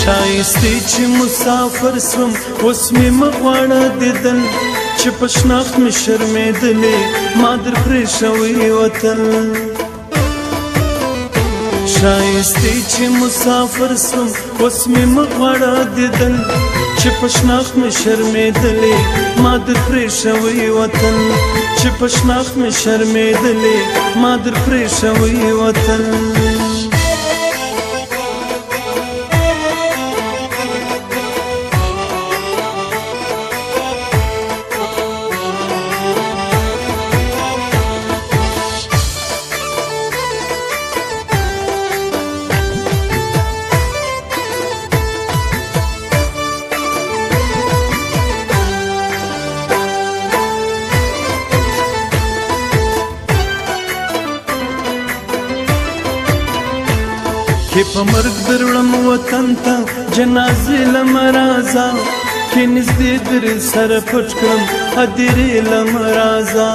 شایستی چې مسافر سوم اوس مې مغواړه دیدل چې په شناخت مې شرمېدلې ما در پرېښوی وطن شایستی چې مسافر سوم اوس مې مغواړه دیدل چې په شناخت مې شرمېدلې ما در پرېښوی وطن چې په شناخت مې شرمېدلې ما در پرېښوی وطن کې په مرګ دروړم وطن ته جنازې لم راځه کې نږدې در سره پټ کړم هدیرې لم راځه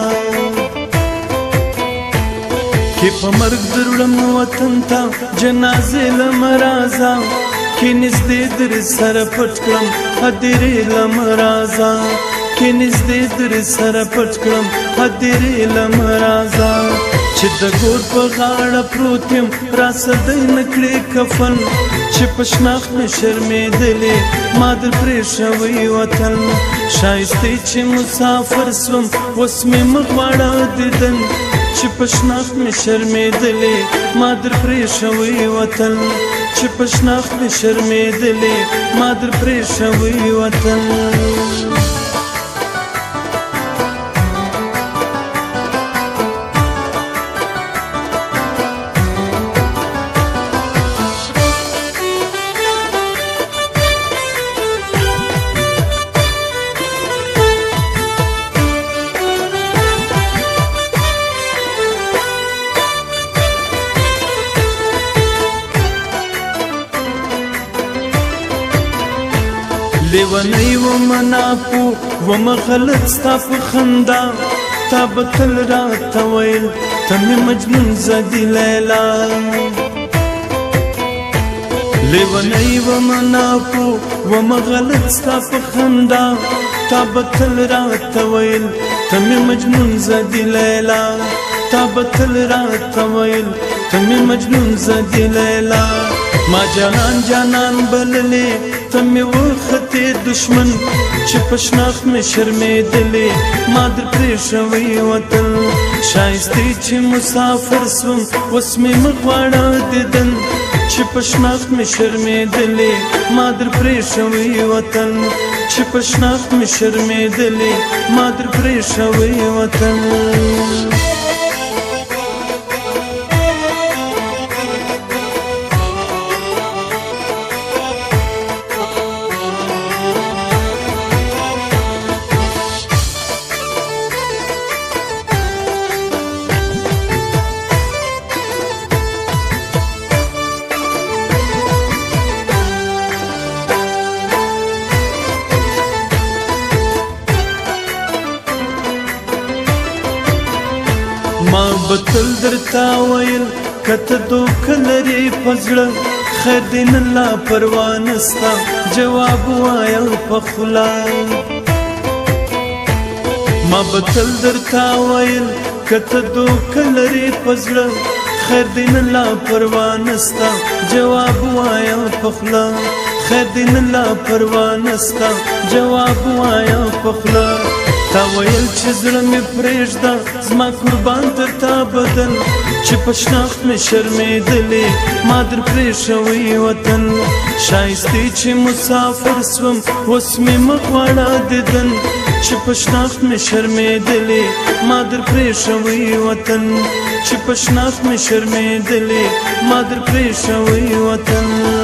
کې په مرګ دروړم وطن ته جنازې لم راځه کې نږدې در سره پټ کړم هدیرې لم راځه کې نږدې در سره پټ کړم هدیرې لم راځه چې د ګور په غاړه پروت یم راسدی نکړې کفن چې په شناخت مې شرمېدلې ما در پرېښوی وطن شایستی چې مسافر سوم اوس مې مغواړه دیدن چې په شناخت مې شرمېدلې ما در پرېښوی وطن چې په شناخت مې شرمېدلې ما در پرېښوی وطن لیونی و مناپو و مغلط ستا په خندا تا به تل راته ویل ته مې مجنون زدی لیلا لیونی و مناپو و مغلط ستا په خندا تا به تل راته ویل ته مې مجنون زدی لیلا تا به تل راته ویل ته مې مجنون زدی لیلا ما جانان جانان بللې ته مې وختې دشمن چې په شناخت مې شرمېدلې ما در پرېښوی وطن شایستی چې مسافر سوم اوس مې مغواړه دیدن چې په شناخت مې شرمېدلې ما در پرېښوی وطن چې په شناخت مې شرمېدلې ما در پرېښوی وطن ما بتل درتا ویل کته دوکه لري په زړه خیر دې نه لا پروا نستا جواب وایه په خوله ما بتل درتا ویل کته دوکه لري په زړه خیر دې نه لا پروا نستا جواب وایه په خوله خیر دې نه لا پروا نستا جواب وایه په خوله تا ویل چې زړه مې پرېږده زما قربان تر تا بدل چې په شناخت مې شرمېدلې ما در پرېښوی وطن شایستی چې مسافر سوم اوس مې مغواړه دیدن چې په شناخت مې شرمېدلې ما در پرېښوی وطن چې په شناخت مې شرمېدلې ما در پرېښوی وطن